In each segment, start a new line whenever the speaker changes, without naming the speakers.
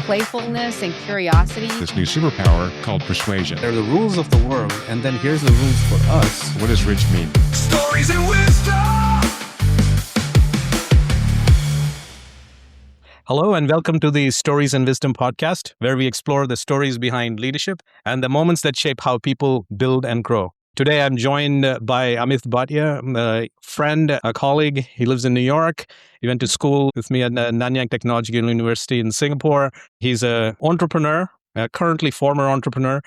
playfulness and curiosity.
This new superpower called persuasion.
They're the rules of the world, and then here's the rules for us.
What does rich mean?
Stories and wisdom.
Hello, and welcome to the Stories and Wisdom podcast, where we explore the stories behind leadership and the moments that shape how people build and grow. Today, I'm joined by Amit Bhatia, a friend, a colleague. He lives in New York. He went to school with me at Nanyang Technological University in Singapore. He's an entrepreneur, currently former entrepreneur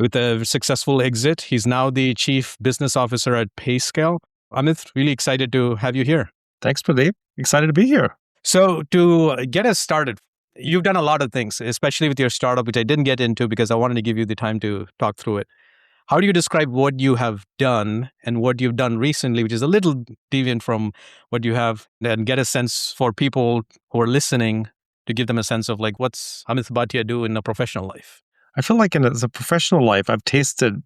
with a successful exit. He's now the chief business officer at PayScale. Amit, really excited to have you here.
Thanks, Pradeep. Excited to be here.
So to get us started, you've done a lot of things, especially with your startup, which I didn't get into because I wanted to give you the time to talk through it. How do you describe what you have done and what you've done recently, which is a little deviant from what you have, and get a sense for people who are listening to give them a sense of like, what's Amit Bhatia do in a professional life?
I feel like as a professional life, I've tasted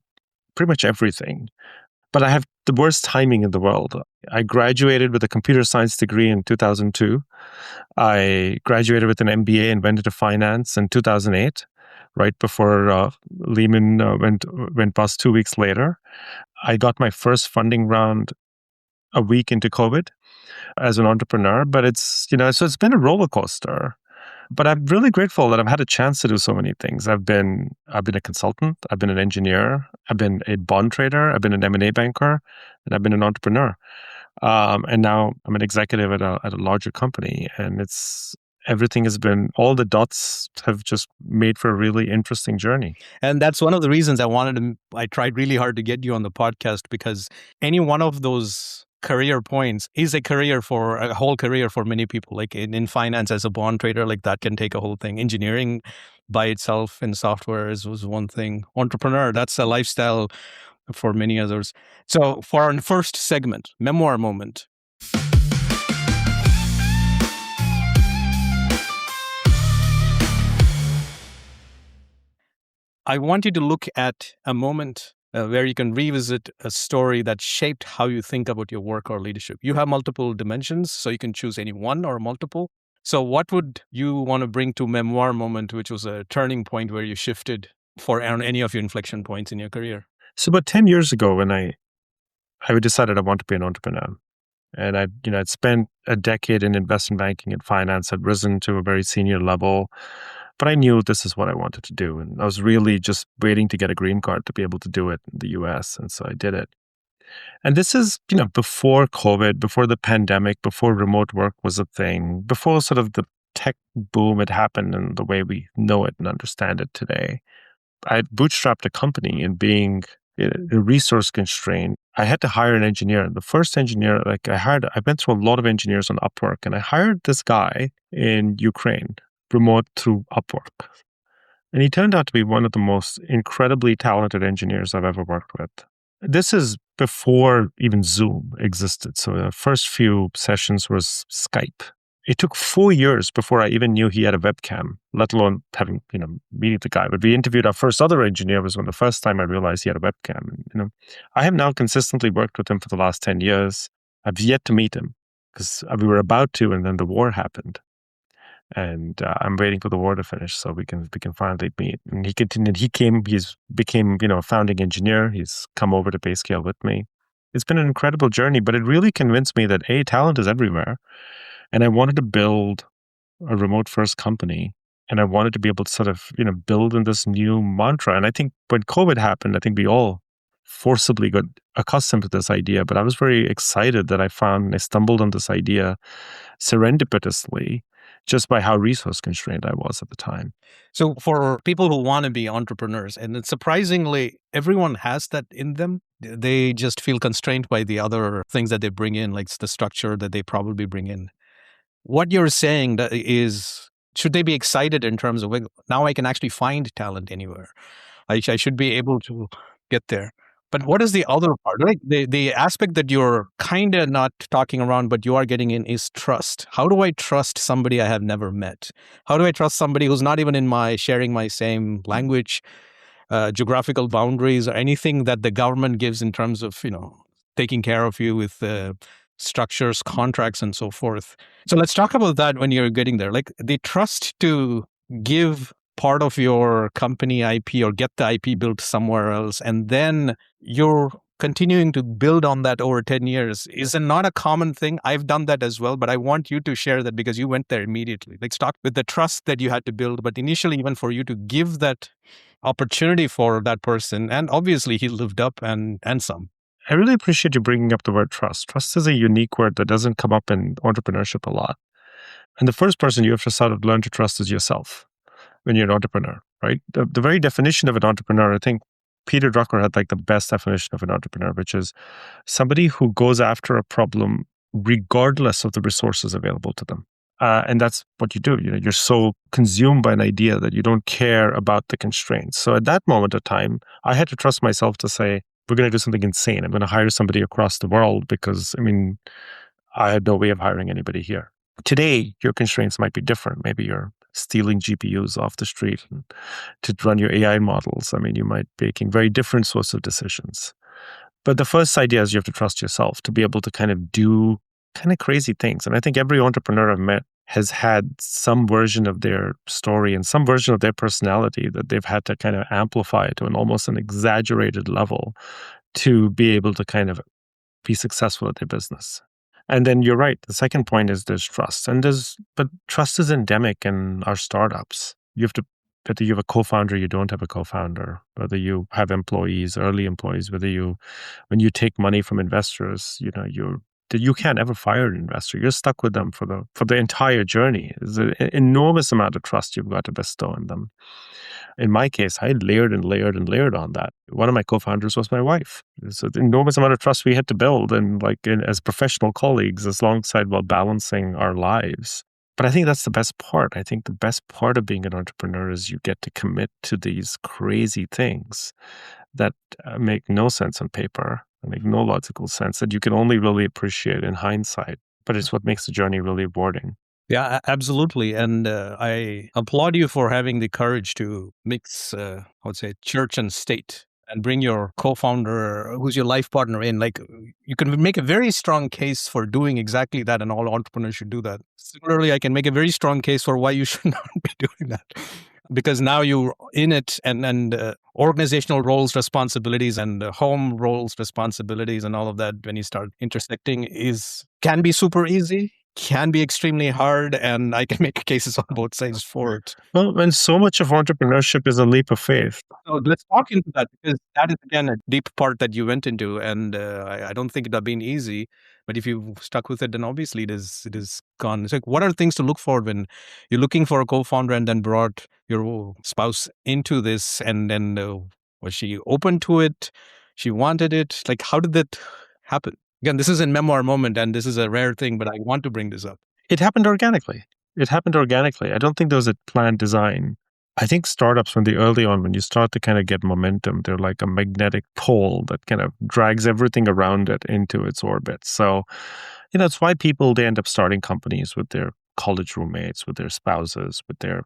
pretty much everything, but I have the worst timing in the world. I graduated with a computer science degree in 2002. I graduated with an MBA and went into finance in 2008. Right before Lehman went bust 2 weeks later. I got my first funding round a week into COVID as an entrepreneur, but so it's been a roller coaster. But I'm really grateful that I've had a chance to do so many things. I've been a consultant, I've been an engineer, I've been a bond trader, I've been an M&A banker, and I've been an entrepreneur. And now I'm an executive at a larger company, and all the dots have just made for a really interesting journey.
And that's one of the reasons I tried really hard to get you on the podcast, because any one of those career points is a whole career for many people. Like in finance as a bond trader, like that can take a whole thing. Engineering by itself in software was one thing. Entrepreneur, that's a lifestyle for many others. So for our first segment, memoir moment. I want you to look at a moment where you can revisit a story that shaped how you think about your work or leadership. You have multiple dimensions, so you can choose any one or multiple. So what would you want to bring to memoir moment, which was a turning point where you shifted for any of your inflection points in your career?
So about 10 years ago, when I decided I want to be an entrepreneur, and I'd spent a decade in investment banking and finance, I'd risen to a very senior level. But I knew this is what I wanted to do. And I was really just waiting to get a green card to be able to do it in the US. And so I did it. And this is, before COVID, before the pandemic, before remote work was a thing, before sort of the tech boom had happened in the way we know it and understand it today. I bootstrapped a company, and being a resource constraint, I had to hire an engineer. The first engineer I went through a lot of engineers on Upwork, and I hired this guy in Ukraine, remote through Upwork. And he turned out to be one of the most incredibly talented engineers I've ever worked with. This is before even Zoom existed. So the first few sessions was Skype. It took 4 years before I even knew he had a webcam, let alone having, meeting the guy. But we interviewed our first other engineer was when the first time I realized he had a webcam. And, I have now consistently worked with him for the last 10 years. I've yet to meet him because we were about to, and then the war happened. And I'm waiting for the war to finish so we can finally meet. And he continued. He became a founding engineer. He's come over to PayScale with me. It's been an incredible journey, but it really convinced me that talent is everywhere, and I wanted to build a remote first company, and I wanted to be able to sort of build in this new mantra. And I think when COVID happened, I think we all forcibly got accustomed to this idea. But I was very excited that I stumbled on this idea serendipitously, just by how resource constrained I was at the time.
So for people who want to be entrepreneurs, and it's surprisingly, everyone has that in them. They just feel constrained by the other things that they bring in, like the structure that they probably bring in. What you're saying is, should they be excited in terms of, now I can actually find talent anywhere? I should be able to get there. But what is the other part? Like the aspect that you're kind of not talking around, but you are getting in, is trust. How do I trust somebody I have never met? How do I trust somebody who's not even sharing my same language, geographical boundaries, or anything that the government gives in terms of, taking care of you with structures, contracts, and so forth. So let's talk about that when you're getting there. Like the trust to give part of your company IP or get the IP built somewhere else, and then you're continuing to build on that over 10 years is not a common thing. I've done that as well, but I want you to share that because you went there immediately. Like, start with the trust that you had to build, but initially, even for you to give that opportunity for that person, and obviously he lived up and some.
I really appreciate you bringing up the word trust. Trust is a unique word that doesn't come up in entrepreneurship a lot. And the first person you have to sort of learn to trust is yourself when you're an entrepreneur, right? The very definition of an entrepreneur, I think Peter Drucker had like the best definition of an entrepreneur, which is somebody who goes after a problem regardless of the resources available to them. And that's what you do. You're so consumed by an idea that you don't care about the constraints. So at that moment of time, I had to trust myself to say, we're going to do something insane. I'm going to hire somebody across the world because, I had no way of hiring anybody here. Today, your constraints might be different. Maybe you're stealing GPUs off the street to run your AI models. You might be making very different sorts of decisions. But the first idea is you have to trust yourself to be able to kind of do kind of crazy things. And I think every entrepreneur I've met has had some version of their story and some version of their personality that they've had to kind of amplify to almost an exaggerated level to be able to kind of be successful at their business. And then you're right. The second point is there's trust. But trust is endemic in our startups. Whether you have a co-founder, you don't have a co-founder, whether you have employees, early employees, when you take money from investors, you can't ever fire an investor. You're stuck with them for the entire journey. There's an enormous amount of trust you've got to bestow on them. In my case, I layered and layered and layered on that. One of my co-founders was my wife. It's an enormous amount of trust we had to build, and as professional colleagues, alongside while balancing our lives. But I think that's the best part. I think the best part of being an entrepreneur is you get to commit to these crazy things that make no sense on paper, make no logical sense, that you can only really appreciate in hindsight. But it's what makes the journey really rewarding.
Yeah, absolutely. And I applaud you for having the courage to mix, I would say, church and state and bring your co-founder, who's your life partner in. Like, you can make a very strong case for doing exactly that, and all entrepreneurs should do that. Similarly, I can make a very strong case for why you should not be doing that. Because now you're in it, and organizational roles, responsibilities, and home roles, responsibilities, and all of that, when you start intersecting, can be super easy, can be extremely hard, and I can make cases on both sides for it.
Well, when so much of entrepreneurship is a leap of faith.
So let's talk into that, because that is, again, a deep part that you went into, and I don't think it would have been easy. But if you stuck with it, then obviously it is gone. It's like, what are things to look for when you're looking for a co-founder and then brought your spouse into this, and then was she open to it? She wanted it? Like, how did that happen? Again, this is a memoir moment, and this is a rare thing, but I want to bring this up.
It happened organically. I don't think there was a planned design. I think startups, when you start to kind of get momentum, they're like a magnetic pole that kind of drags everything around it into its orbit. So, it's why they end up starting companies with their college roommates, with their spouses, with their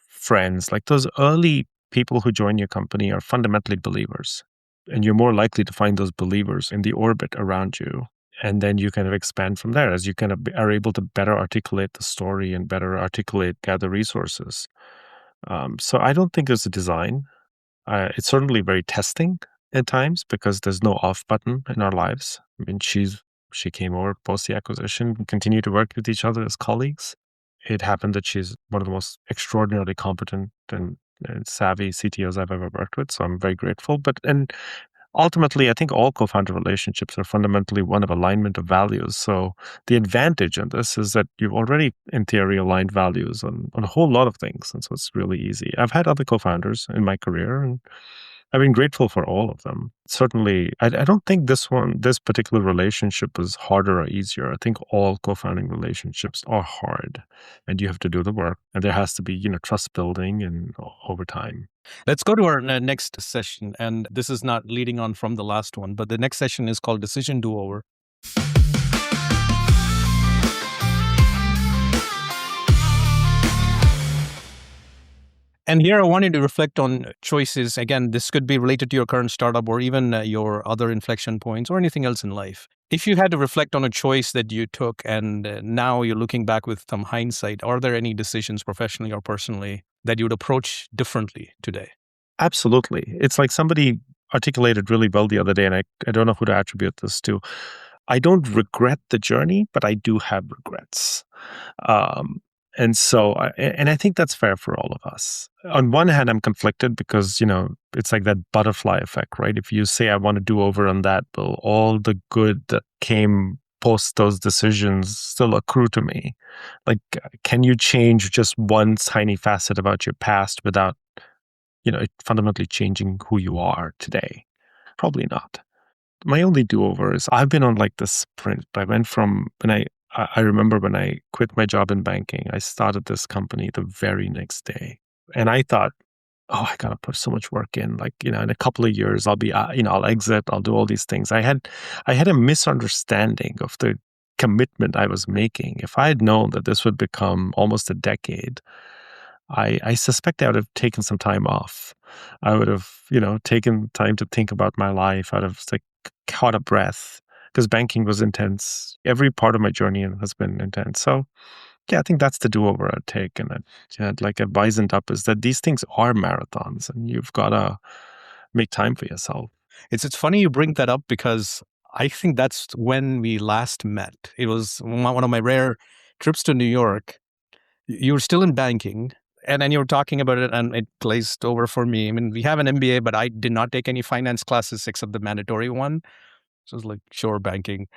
friends. Like, those early people who join your company are fundamentally believers. And you're more likely to find those believers in the orbit around you. And then you kind of expand from there as you kind of are able to better articulate the story and gather resources. So I don't think there's a design. It's certainly very testing at times because there's no off button in our lives. She came over post the acquisition and continued to work with each other as colleagues. It happened that she's one of the most extraordinarily competent and savvy CTOs I've ever worked with. So I'm very grateful. And ultimately, I think all co-founder relationships are fundamentally one of alignment of values. So the advantage in this is that you've already, in theory, aligned values on a whole lot of things. And so it's really easy. I've had other co-founders in my career, and I've been grateful for all of them. Certainly, I don't think this particular relationship was harder or easier. I think all co-founding relationships are hard, and you have to do the work. And there has to be, trust building and over time.
Let's go to our next session. And this is not leading on from the last one, but the next session is called Decision Do-Over. And here I wanted to reflect on choices. Again, this could be related to your current startup or even your other inflection points or anything else in life. If you had to reflect on a choice that you took and now you're looking back with some hindsight, are there any decisions professionally or personally that you'd approach differently today?
Absolutely. It's like somebody articulated really well the other day, and I don't know who to attribute this to. I don't regret the journey, but I do have regrets. Um, and I think that's fair for all of us. On one hand, I'm conflicted because, it's like that butterfly effect, right? If you say, I want to do over on that, will all the good that came post those decisions still accrue to me? Like, can you change just one tiny facet about your past without, it fundamentally changing who you are today? Probably not. My only do-over is I've been on like this sprint. I went from I remember when I quit my job in banking, I started this company the very next day. And I thought, oh, I got to put so much work in. Like, in a couple of years, I'll be, I'll exit, I'll do all these things. I had a misunderstanding of the commitment I was making. If I had known that this would become almost a decade, I suspect I would have taken some time off. I would have, taken time to think about my life. I'd have like caught a breath because banking was intense. Every part of my journey has been intense. So yeah, I think that's the do-over I'd take. And I'd like advise up is that these things are marathons and you've got to make time for yourself.
It's funny you bring that up because I think that's when we last met. It was one of my rare trips to New York. You were still in banking. And then you were talking about it and it glazed over for me. I mean, we have an MBA, but I did not take any finance classes except the mandatory one. So it was like, sure, banking.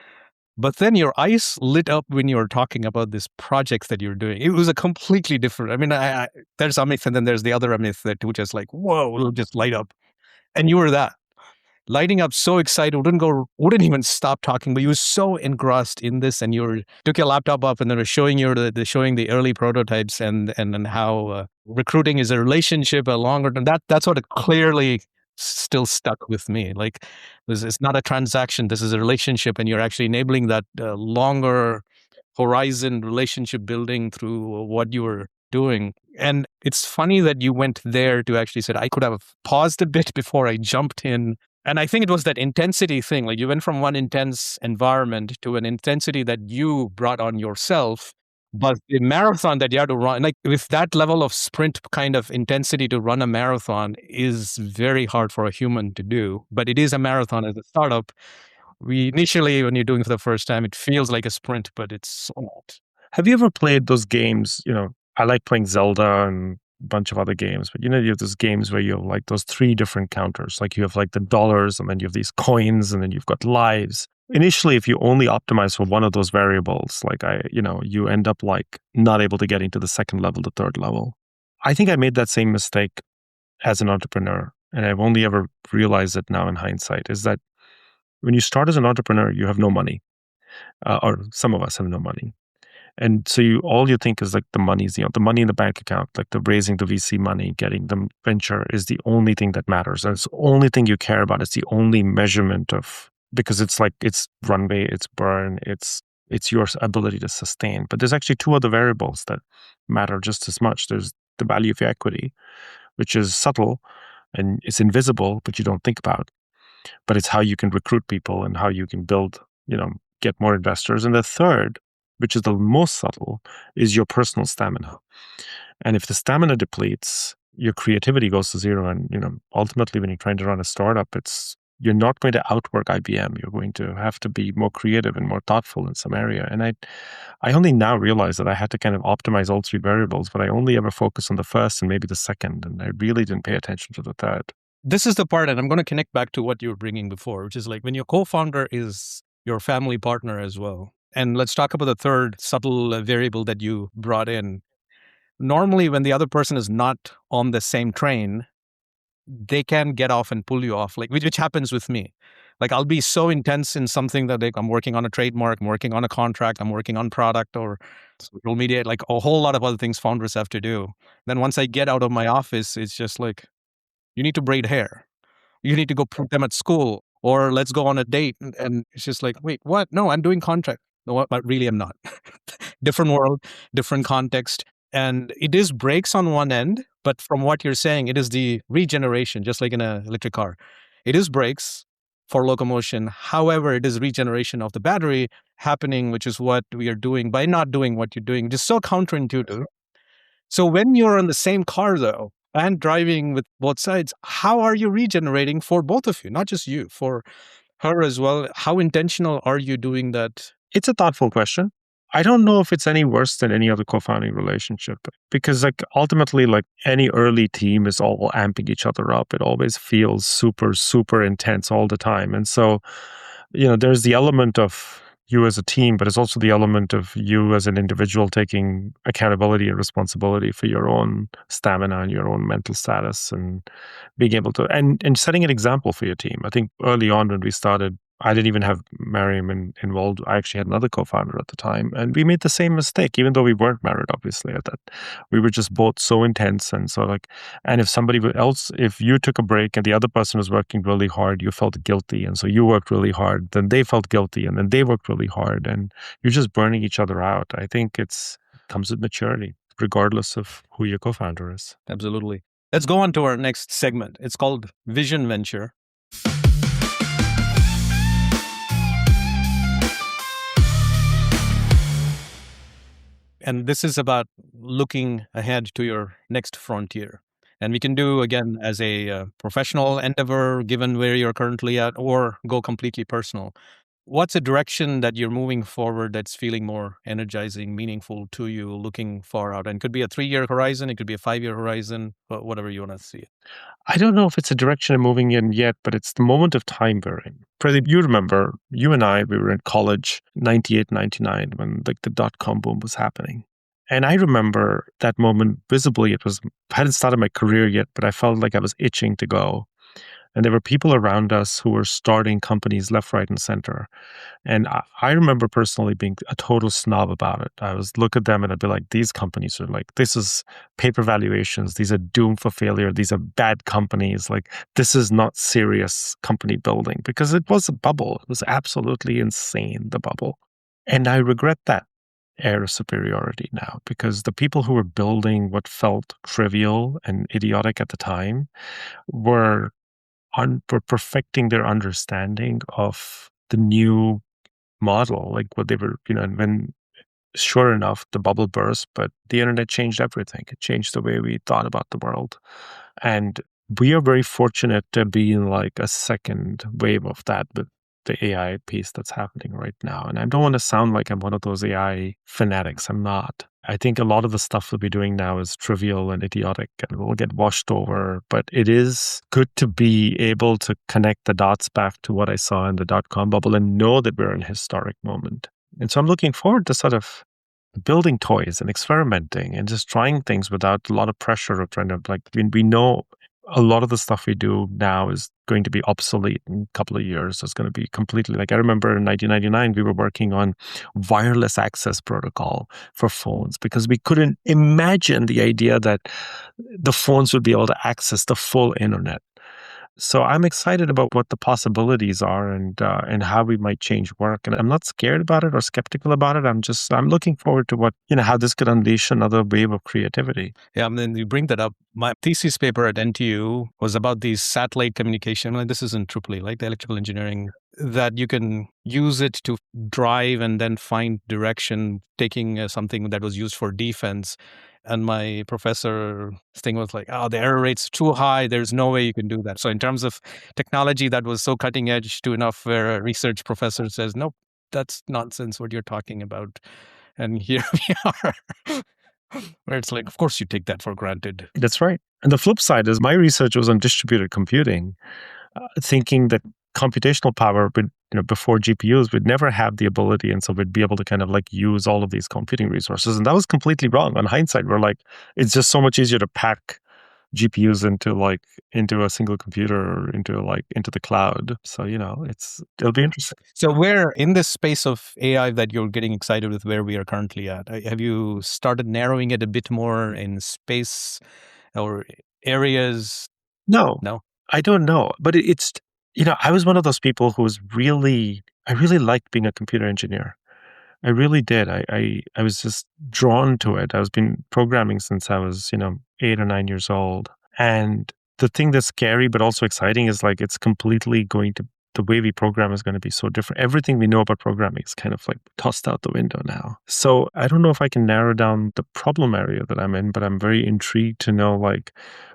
But then your eyes lit up when you were talking about this project that you're doing. It was a completely different, I mean, there's Amit and then there's the other Amit that who just like, whoa, it'll just light up. And you were that. Lighting up, so excited, wouldn't even stop talking, but you were so engrossed in this, and took your laptop up and they were showing you showing the early prototypes and how recruiting is a relationship, a longer term. That's what clearly still stuck with me. Like, it's not a transaction. This is a relationship, and you're actually enabling that longer horizon relationship building through what you were doing. And it's funny that you went there to actually say, I could have paused a bit before I jumped in. And I think it was that intensity thing. Like, you went from one intense environment to an intensity that you brought on yourself. But the marathon that you had to run, like with that level of sprint kind of intensity to run a marathon is very hard for a human to do. But it is a marathon as a startup. Initially, when you're doing it for the first time, it feels like a sprint, but it's not.
Have you ever played those games? I like playing Zelda and bunch of other games, but you have those games where you have like those 3 different counters. Like you have like the dollars and then you have these coins and then you've got lives. Initially, if you only optimize for one of those variables, like you end up like not able to get into the second level, the third level. I think I made that same mistake as an entrepreneur. And I've only ever realized it now in hindsight, is that when you start as an entrepreneur, you have no money, or some of us have no money. And so all you think is like the money is the money in the bank account, like the raising the VC money, getting the venture is the only thing that matters. And it's the only thing you care about. It's the only measurement because it's like, it's runway, it's burn, it's your ability to sustain. But there's actually 2 other variables that matter just as much. There's the value of your equity, which is subtle and it's invisible, but you don't think about. But it's how you can recruit people and how you can build, get more investors. And the third, which is the most subtle, is your personal stamina. And if the stamina depletes, your creativity goes to zero. And, ultimately when you're trying to run a startup, you're not going to outwork IBM. You're going to have to be more creative and more thoughtful in some area. And I only now realize that I had to kind of optimize all 3 variables, but I only ever focus on the first and maybe the second. And I really didn't pay attention to the third.
This is the part, and I'm going to connect back to what you were bringing before, which is like when your co-founder is your family partner as well. And let's talk about the third subtle variable that you brought in. Normally, when the other person is not on the same train, they can get off and pull you off, like which happens with me. Like, I'll be so intense in something that I'm working on a trademark, I'm working on a contract, I'm working on product or social media, like a whole lot of other things founders have to do. Then once I get out of my office, it's just like, you need to braid hair. You need to go put them at school, or let's go on a date. And it's just like, wait, what? No, I'm doing contract. No, but really I'm not. Different world, different context. And it is breaks on one end, but from what you're saying, it is the regeneration, just like in an electric car. It is brakes for locomotion. However, it is regeneration of the battery happening, which is what we are doing by not doing what you're doing. It is so counterintuitive. So when you're on the same car, though, and driving with both sides, how are you regenerating for both of you, not just you, for her as well? How intentional are you doing that?
It's a thoughtful question. I don't know if it's any worse than any other co-founding relationship because like ultimately like any early team is all amping each other up. It always feels super, super intense all the time. And so, there's the element of you as a team, but it's also the element of you as an individual taking accountability and responsibility for your own stamina and your own mental status and being able to, and setting an example for your team. I think early on when we started, I didn't even have Mariam involved. I actually had another co-founder at the time, and we made the same mistake, even though we weren't married, obviously, at that. We were just both so intense. And so like, and if somebody else, if you took a break and the other person was working really hard, you felt guilty. And so you worked really hard, then they felt guilty, and then they worked really hard, and you're just burning each other out. I think it comes with maturity, regardless of who your co-founder is.
Absolutely. Let's go on to our next segment. It's called Vision Venture. And this is about looking ahead to your next frontier. And we can do, again, as a professional endeavor, given where you're currently at, or go completely personal. What's a direction that you're moving forward that's feeling more energizing, meaningful to you, looking far out? And it could be a 3-year horizon, it could be a 5-year horizon, whatever you want to see.
I don't know if it's a direction I'm moving in yet, but it's the moment of time we're in. Pradeep, you remember, you and I, we were in college, 98, 99, when like the dot-com boom was happening. And I remember that moment visibly. I hadn't started my career yet, but I felt like I was itching to go. And there were people around us who were starting companies left, right, and center. And I remember personally being a total snob about it. I was look at them and I'd be like, these companies are like, this is paper valuations. These are doomed for failure. These are bad companies. Like, this is not serious company building, because it was a bubble. It was absolutely insane, the bubble. And I regret that air of superiority now, because the people who were building what felt trivial and idiotic at the time were perfecting their understanding of the new model, like what they were, and when, sure enough, the bubble burst, but the internet changed everything. It changed the way we thought about the world. And we are very fortunate to be in like a second wave of that with the AI piece that's happening right now. And I don't want to sound like I'm one of those AI fanatics. I'm not. I think a lot of the stuff we'll be doing now is trivial and idiotic and will get washed over. But it is good to be able to connect the dots back to what I saw in the dot-com bubble and know that we're in a historic moment. And so I'm looking forward to sort of building toys and experimenting and just trying things without a lot of pressure of trying to, like, we know a lot of the stuff we do now is going to be obsolete in a couple of years. It's going to be completely, like, I remember in 1999, we were working on wireless access protocol for phones because we couldn't imagine the idea that the phones would be able to access the full internet. So I'm excited about what the possibilities are and how we might change work. And I'm not scared about it or skeptical about it. I'm looking forward to how this could unleash another wave of creativity.
Yeah, and then you bring that up. My thesis paper at NTU was about these satellite communication. And this is in EEE, like the electrical engineering, that you can use it to drive and then find direction, taking something that was used for defense. And my professor's thing was like, the error rate's too high. There's no way you can do that. So in terms of technology that was so cutting edge to enough where a research professor says, nope, that's nonsense what you're talking about. And here we are, where it's like, of course you take that for granted.
That's right. And the flip side is my research was on distributed computing, thinking that computational power would, before GPUs, would never have the ability. And so we'd be able to kind of like use all of these computing resources. And that was completely wrong. On hindsight, we're like, it's just so much easier to pack GPUs into a single computer or into the cloud. So, it'll be interesting.
So where in this space of AI that you're getting excited with where we are currently at, have you started narrowing it a bit more in space or areas?
No, I don't know. But it's, I was one of those people who was I really liked being a computer engineer. I really did. I was just drawn to it. I was been programming since I was, 8 or 9 years old. And the thing that's scary but also exciting is like it's completely going to the way we program is going to be so different. Everything we know about programming is kind of like tossed out the window now. So I don't know if I can narrow down the problem area that I'm in, but I'm very intrigued to know like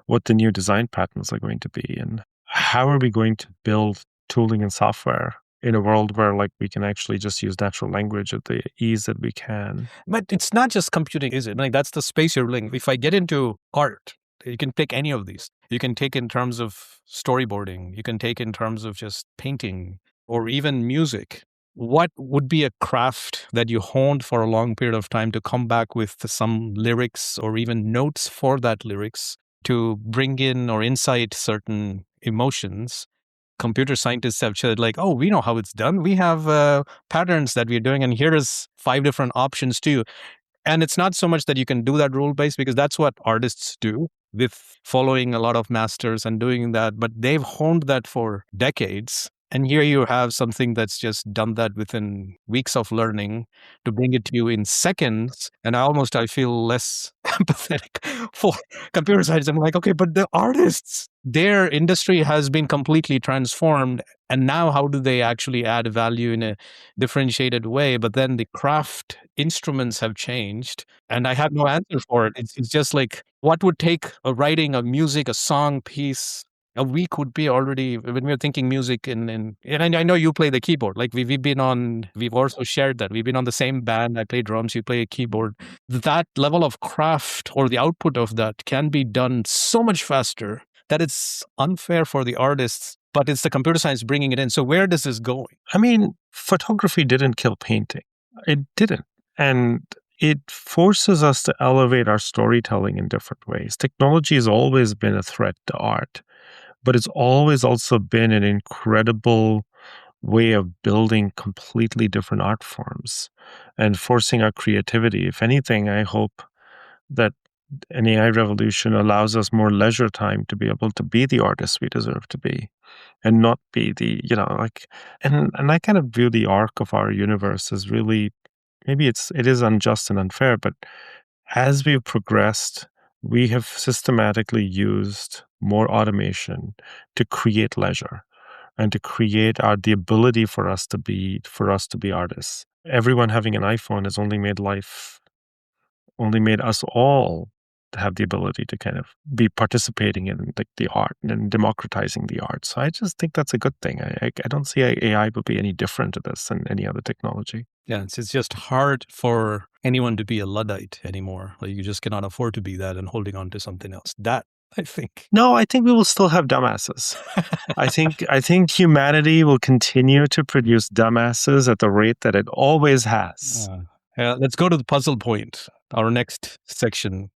what the new design patterns are going to be and how are we going to build tooling and software in a world where like we can actually just use natural language at the ease that we can.
But it's not just computing, is it? Like that's the space you're living. If I get into art, you can take any of these. You can take in terms of storyboarding. You can take in terms of just painting or even music. What would be a craft that you honed for a long period of time to come back with some lyrics or even notes for that lyrics to bring in or incite certain emotions? Computer scientists have said like, oh, we know how it's done. We have patterns that we're doing, and here is 5 different options too. And it's not so much that you can do that rule-based because that's what artists do with following a lot of masters and doing that. But they've honed that for decades. And here you have something that's just done that within weeks of learning to bring it to you in seconds. And I feel less empathetic for computer science. I'm like, okay, but the artists, their industry has been completely transformed. And now how do they actually add value in a differentiated way? But then the craft instruments have changed and I have no answer for it. It's just like, what would take writing a music, a song piece, a week would be already when we're thinking music and I know you play the keyboard. Like we've also shared that. We've been on the same band. I play drums, you play a keyboard. That level of craft or the output of that can be done so much faster that it's unfair for the artists, but it's the computer science bringing it in. So where does this go?
I mean, photography didn't kill painting. It didn't. And it forces us to elevate our storytelling in different ways. Technology has always been a threat to art, but it's always also been an incredible way of building completely different art forms and forcing our creativity. If anything, I hope that an AI revolution allows us more leisure time to be able to be the artists we deserve to be and not be the, and I kind of view the arc of our universe as really, maybe it is unjust and unfair, but as we've progressed, we have systematically used more automation to create leisure and to create the ability for us to be artists. Everyone having an iPhone has only made us all to have the ability to kind of be participating in the art and democratizing the art. So I just think that's a good thing. I don't see AI will be any different to this than any other technology.
Yeah, it's just hard for anyone to be a Luddite anymore. Like you just cannot afford to be that and holding on to something else. That, I think.
No, I think we will still have dumbasses. I think humanity will continue to produce dumbasses at the rate that it always has.
Let's go to the puzzle point, our next section.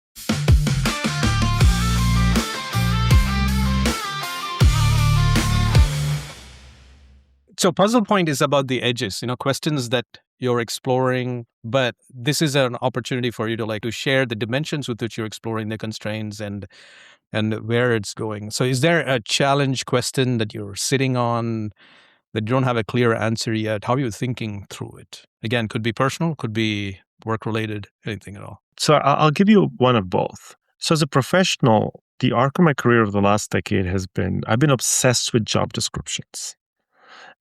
So puzzle point is about the edges, questions that you're exploring, but this is an opportunity for you to share the dimensions with which you're exploring the constraints and where it's going. So is there a challenge question that you're sitting on that you don't have a clear answer yet? How are you thinking through it? Again, could be personal, could be work-related, anything at all.
So I'll give you one of both. So as a professional, the arc of my career over the last decade I've been obsessed with job descriptions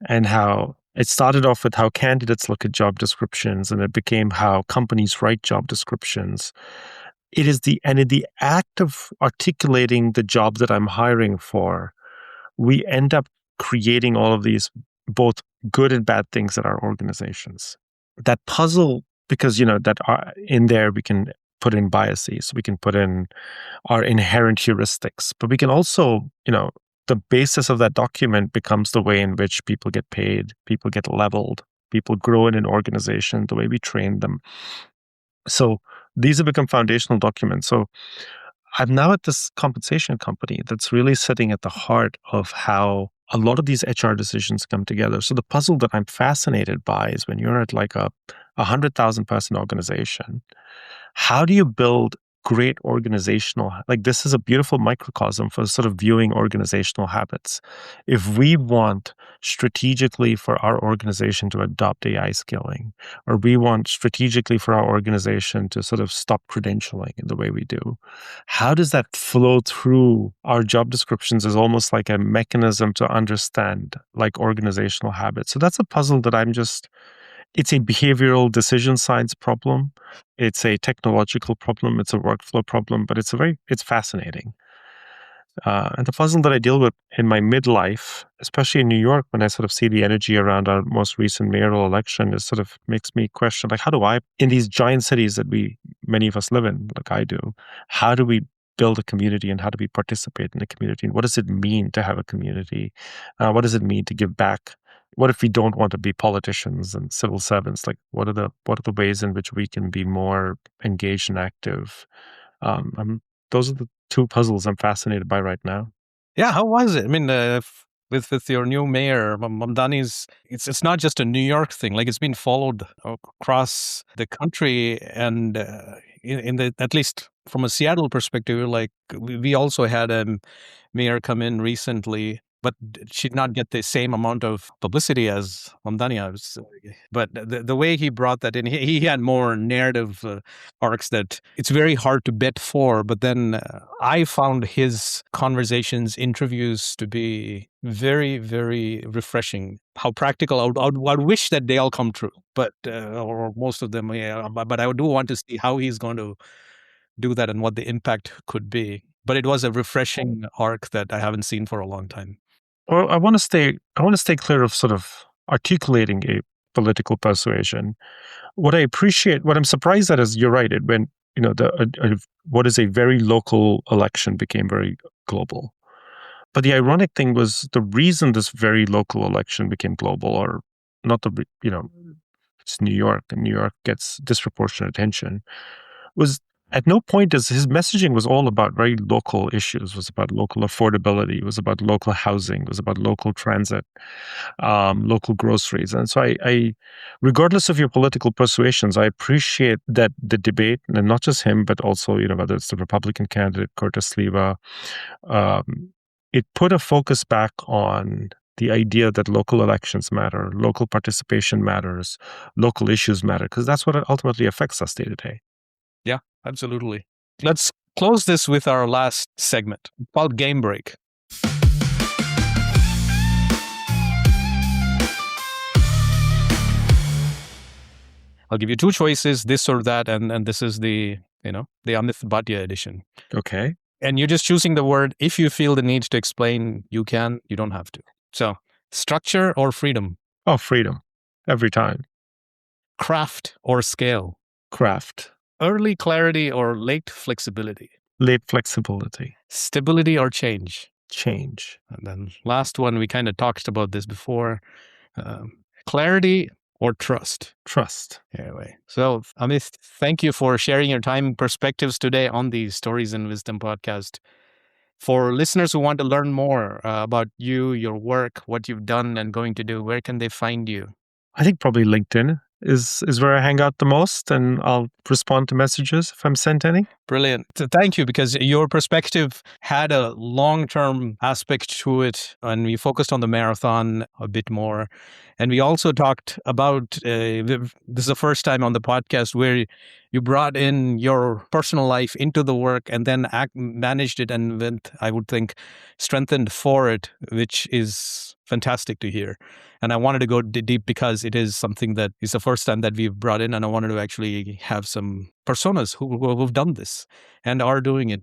and how it started off with how candidates look at job descriptions and it became how companies write job descriptions. It is the act of articulating the job that I'm hiring for, we end up creating all of these both good and bad things at our organizations. That puzzle, because in there we can put in biases, we can put in our inherent heuristics, but we can also, the basis of that document becomes the way in which people get paid, people get leveled, people grow in an organization, the way we train them. So these have become foundational documents. So I'm now at this compensation company that's really sitting at the heart of how a lot of these HR decisions come together. So the puzzle that I'm fascinated by is when you're at like a 100,000 person organization, how do you build great organizational, like this is a beautiful microcosm for sort of viewing organizational habits. If we want strategically for our organization to adopt AI skilling, or we want strategically for our organization to sort of stop credentialing in the way we do, how does that flow through our job descriptions as almost like a mechanism to understand like organizational habits? So that's a puzzle that it's a behavioral decision science problem. It's a technological problem. It's a workflow problem, but it's fascinating. And the puzzle that I deal with in my midlife, especially in New York, when I sort of see the energy around our most recent mayoral election, is sort of makes me question, like, how do I, in these giant cities that many of us live in, like I do, how do we build a community and how do we participate in the community? And what does it mean to have a community? What does it mean to give back? What if we don't want to be politicians and civil servants? Like, what are the ways in which we can be more engaged and active? Those are the two puzzles I'm fascinated by right now.
Yeah, how was it? I mean, with your new mayor, Mamdani's, it's not just a New York thing. Like, it's been followed across the country, and in the, at least from a Seattle perspective, like we also had a mayor come in recently, but she did not get the same amount of publicity as Mamdani. But the way he brought that in, he had more narrative arcs that it's very hard to bet for. But then I found his conversations, interviews to be very, very refreshing. How practical. I'd wish that they all come true, but or most of them. Yeah, but I do want to see how he's going to do that and what the impact could be. But it was a refreshing arc that I haven't seen for a long time.
Well, I want to stay clear of sort of articulating a political persuasion. What I'm surprised at is you're right. It went, what is a very local election became very global. But the ironic thing was the reason this very local election became global, or not it's New York, and New York gets disproportionate attention, was at no point his messaging was all about very local issues. It was about local affordability. It was about local housing. It was about local transit, local groceries. And so I, regardless of your political persuasions, I appreciate that the debate, and not just him, but also, whether it's the Republican candidate, Curtis Sliwa, it put a focus back on the idea that local elections matter, local participation matters, local issues matter, because that's what ultimately affects us day to day.
Yeah, absolutely. Let's close this with our last segment called Game Break. I'll give you two choices, this or that, and this is the Amit Bhatia edition.
Okay.
And you're just choosing the word. If you feel the need to explain, you can. You don't have to. So, structure or freedom?
Oh, freedom. Every time.
Craft or scale?
Craft.
Early clarity or late flexibility?
Late flexibility.
Stability or change?
Change.
And then last one, we kind of talked about this before. Clarity or trust?
Trust.
Anyway, so Amit, thank you for sharing your time and perspectives today on the Stories in Wisdom podcast. For listeners who want to learn more about you, your work, what you've done and going to do, where can they find you?
I think probably LinkedIn is where I hang out the most, and I'll respond to messages if I'm sent any.
Brilliant. So thank you, because your perspective had a long-term aspect to it, and we focused on the marathon a bit more. And we also talked about, this is the first time on the podcast where you brought in your personal life into the work and then managed it and went, I would think, strengthened for it, which is fantastic to hear. And I wanted to go deep because it is something that is the first time that we've brought in, and I wanted to actually have some personas who've done this and are doing it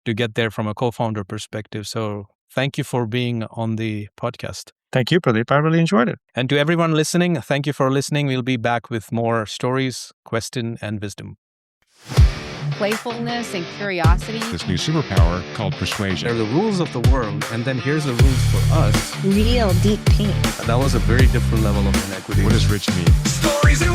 to get there from a co-founder perspective. So thank you for being on the podcast.
Thank you, Pradeep. I really enjoyed it.
And to everyone listening, thank you for listening. We'll be back with more stories, question, and wisdom.
Playfulness and curiosity.
This new superpower called persuasion.
They're the rules of the world, and then here's the rules for us.
Real deep pain.
That was a very different level of inequity.
What does rich mean?
Stories in